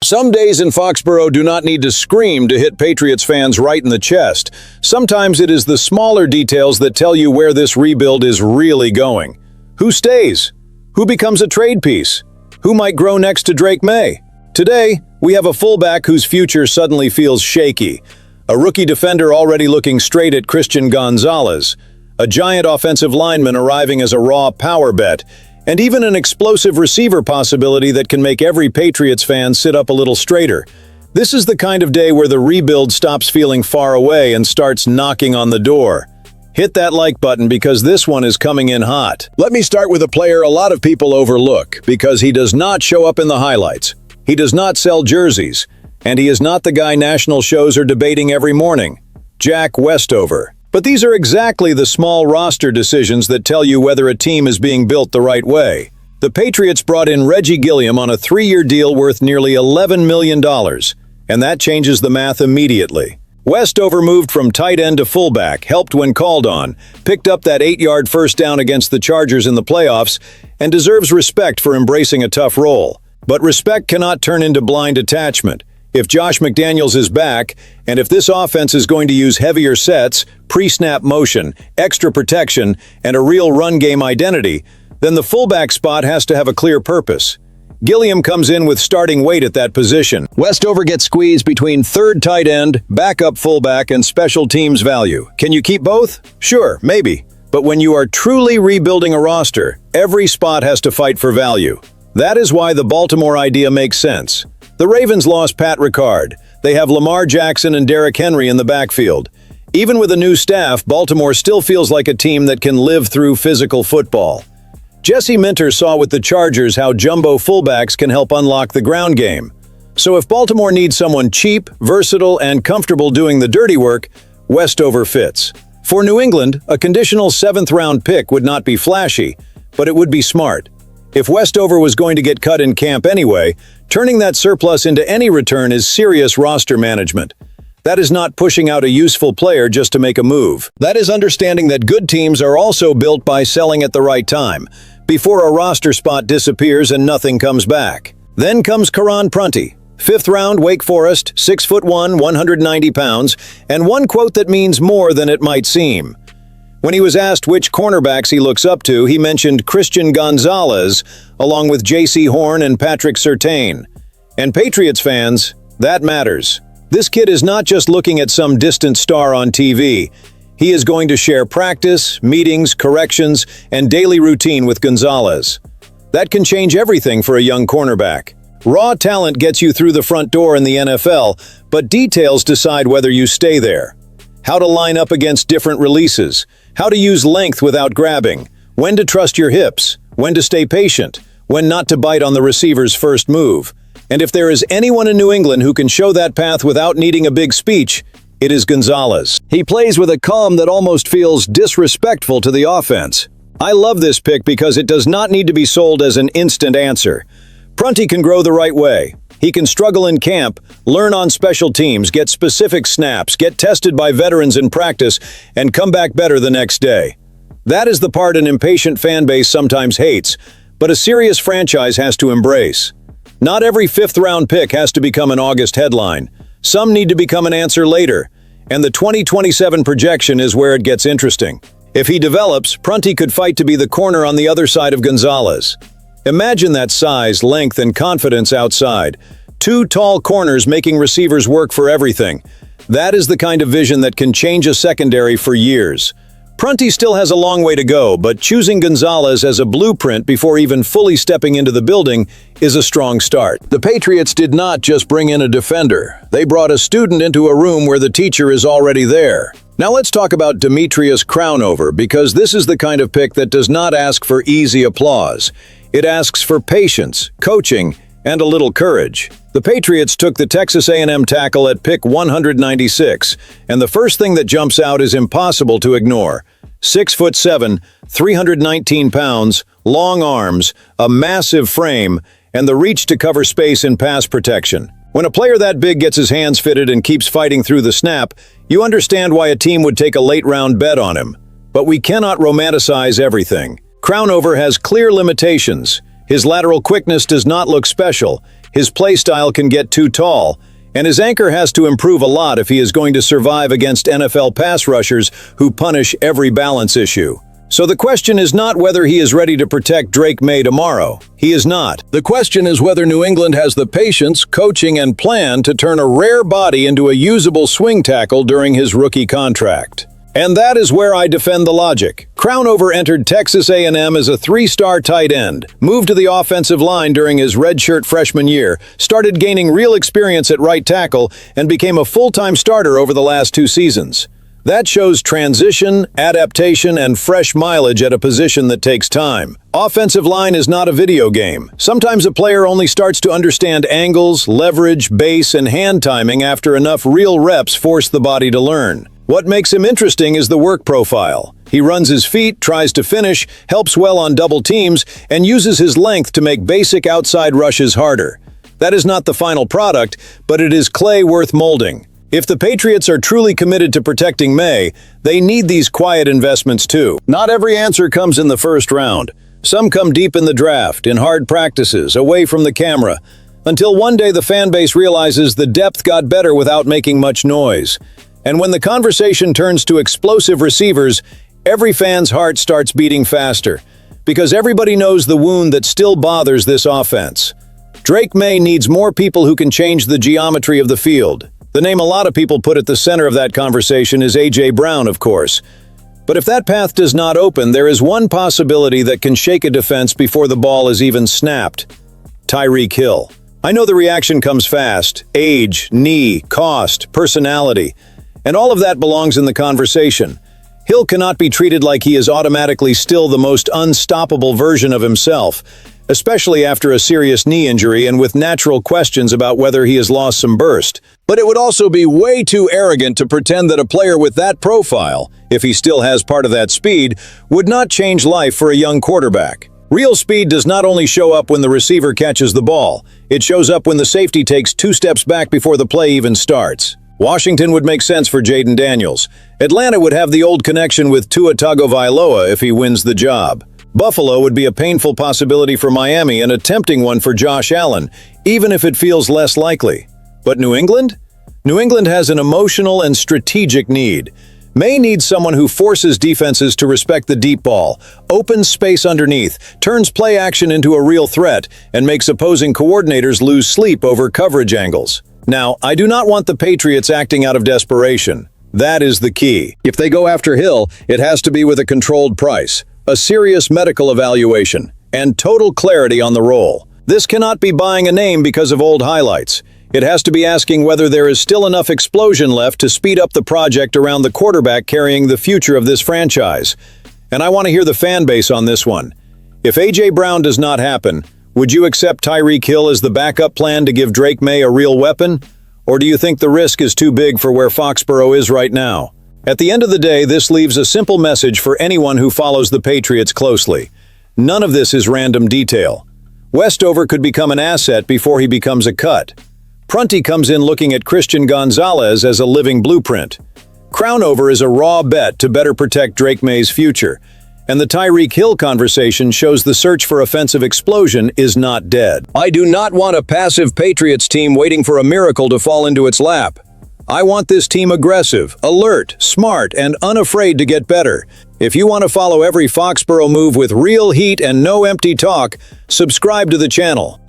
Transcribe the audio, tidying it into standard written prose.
Some days in Foxborough do not need to scream to hit Patriots fans right in the chest. Sometimes it is the smaller details that tell you where this rebuild is really going. Who stays? Who becomes a trade piece? Who might grow next to Drake Maye? Today, we have a fullback whose future suddenly feels shaky. A rookie defender already looking straight at Christian Gonzalez. A giant offensive lineman arriving as a raw power bet. And even an explosive receiver possibility that can make every Patriots fan sit up a little straighter. This is the kind of day where the rebuild stops feeling far away and starts knocking on the door. Hit that like button because this one is coming in hot. Let me start with a player a lot of people overlook because he does not show up in the highlights. He does not sell jerseys, and he is not the guy national shows are debating every morning. Jack Westover. But these are exactly the small roster decisions that tell you whether a team is being built the right way. The Patriots brought in Reggie Gilliam on a 3-year deal worth nearly $11 million, and that changes the math immediately. Westover moved from tight end to fullback, helped when called on, picked up that 8-yard first down against the Chargers in the playoffs, and deserves respect for embracing a tough role. But respect cannot turn into blind attachment. If Josh McDaniels is back, and if this offense is going to use heavier sets, pre-snap motion, extra protection, and a real run game identity, then the fullback spot has to have a clear purpose. Gilliam comes in with starting weight at that position. Westover gets squeezed between third tight end, backup fullback, and special teams value. Can you keep both? Sure, maybe. But when you are truly rebuilding a roster, every spot has to fight for value. That is why the Baltimore idea makes sense. The Ravens lost Pat Ricard. They have Lamar Jackson and Derrick Henry in the backfield. Even with a new staff, Baltimore still feels like a team that can live through physical football. Jesse Minter saw with the Chargers how jumbo fullbacks can help unlock the ground game. So if Baltimore needs someone cheap, versatile, and comfortable doing the dirty work, Westover fits. For New England, a conditional 7th-round pick would not be flashy, but it would be smart. If Westover was going to get cut in camp anyway, turning that surplus into any return is serious roster management. That is not pushing out a useful player just to make a move. That is understanding that good teams are also built by selling at the right time, before a roster spot disappears and nothing comes back. Then comes Karon Prunty, 5th round Wake Forest, 6'1", 190 pounds, and one quote that means more than it might seem. When he was asked which cornerbacks he looks up to, he mentioned Christian Gonzalez, along with J.C. Horn and Patrick Surtain. And Patriots fans, that matters. This kid is not just looking at some distant star on TV. He is going to share practice, meetings, corrections, and daily routine with Gonzalez. That can change everything for a young cornerback. Raw talent gets you through the front door in the NFL, but details decide whether you stay there. How to line up against different releases, how to use length without grabbing, when to trust your hips, when to stay patient, when not to bite on the receiver's first move. And if there is anyone in New England who can show that path without needing a big speech, it is Gonzalez. He plays with a calm that almost feels disrespectful to the offense. I love this pick because it does not need to be sold as an instant answer. Prunty can grow the right way. He can struggle in camp, learn on special teams, get specific snaps, get tested by veterans in practice, and come back better the next day. That is the part an impatient fan base sometimes hates, but a serious franchise has to embrace. Not every 5th-round pick has to become an August headline. Some need to become an answer later, and the 2027 projection is where it gets interesting. If he develops, Prunty could fight to be the corner on the other side of Gonzalez. Imagine that size, length, and confidence outside. 2 tall corners making receivers work for everything. That is the kind of vision that can change a secondary for years. Prunty still has a long way to go, but choosing Gonzalez as a blueprint before even fully stepping into the building is a strong start. The Patriots did not just bring in a defender. They brought a student into a room where the teacher is already there. Now let's talk about Dametrious Crownover, because this is the kind of pick that does not ask for easy applause. It asks for patience, coaching, and a little courage. The Patriots took the Texas A&M tackle at pick 196, and the first thing that jumps out is impossible to ignore. 6'7", 319 pounds, long arms, a massive frame, and the reach to cover space in pass protection. When a player that big gets his hands fitted and keeps fighting through the snap, you understand why a team would take a late-round bet on him. But we cannot romanticize everything. Crownover has clear limitations. His lateral quickness does not look special. his playstyle can get too tall, and his anchor has to improve a lot if he is going to survive against NFL pass rushers who punish every balance issue. So the question is not whether he is ready to protect Drake Maye tomorrow. He is not. The question is whether New England has the patience, coaching, and plan to turn a rare body into a usable swing tackle during his rookie contract. And that is where I defend the logic. Crownover entered Texas A&M as a 3-star tight end, moved to the offensive line during his redshirt freshman year, started gaining real experience at right tackle, and became a full-time starter over the last 2 seasons. That shows transition, adaptation, and fresh mileage at a position that takes time. Offensive line is not a video game. Sometimes a player only starts to understand angles, leverage, base, and hand timing after enough real reps force the body to learn. What makes him interesting is the work profile. He runs his feet, tries to finish, helps well on double teams, and uses his length to make basic outside rushes harder. That is not the final product, but it is clay worth molding. If the Patriots are truly committed to protecting Maye, they need these quiet investments too. Not every answer comes in the first round. Some come deep in the draft, in hard practices, away from the camera, until one day the fan base realizes the depth got better without making much noise. And when the conversation turns to explosive receivers, every fan's heart starts beating faster, because everybody knows the wound that still bothers this offense. Drake Maye needs more people who can change the geometry of the field. The name a lot of people put at the center of that conversation is A.J. Brown, of course. But if that path does not open, there is one possibility that can shake a defense before the ball is even snapped. Tyreek Hill. I know the reaction comes fast. Age, knee, cost, personality. And all of that belongs in the conversation. Hill cannot be treated like he is automatically still the most unstoppable version of himself, especially after a serious knee injury and with natural questions about whether he has lost some burst. But it would also be way too arrogant to pretend that a player with that profile, if he still has part of that speed, would not change life for a young quarterback. Real speed does not only show up when the receiver catches the ball, it shows up when the safety takes 2 steps back before the play even starts. Washington would make sense for Jaden Daniels. Atlanta would have the old connection with Tua Tagovailoa if he wins the job. Buffalo would be a painful possibility for Miami and a tempting one for Josh Allen, even if it feels less likely. But New England? New England has an emotional and strategic need. Maye needs someone who forces defenses to respect the deep ball, opens space underneath, turns play action into a real threat, and makes opposing coordinators lose sleep over coverage angles. Now, I do not want the Patriots acting out of desperation. That is the key. If they go after Hill, it has to be with a controlled price, a serious medical evaluation, and total clarity on the role. This cannot be buying a name because of old highlights. It has to be asking whether there is still enough explosion left to speed up the project around the quarterback carrying the future of this franchise. And I want to hear the fan base on this one. If A.J. Brown does not happen, would you accept Tyreek Hill as the backup plan to give Drake Maye a real weapon? Or do you think the risk is too big for where Foxborough is right now? At the end of the day, this leaves a simple message for anyone who follows the Patriots closely. None of this is random detail. Westover could become an asset before he becomes a cut. Prunty comes in looking at Christian Gonzalez as a living blueprint. Crownover is a raw bet to better protect Drake Maye's future. And the Tyreek Hill conversation shows the search for offensive explosion is not dead. I do not want a passive Patriots team waiting for a miracle to fall into its lap. I want this team aggressive, alert, smart, and unafraid to get better. If you want to follow every Foxborough move with real heat and no empty talk, subscribe to the channel.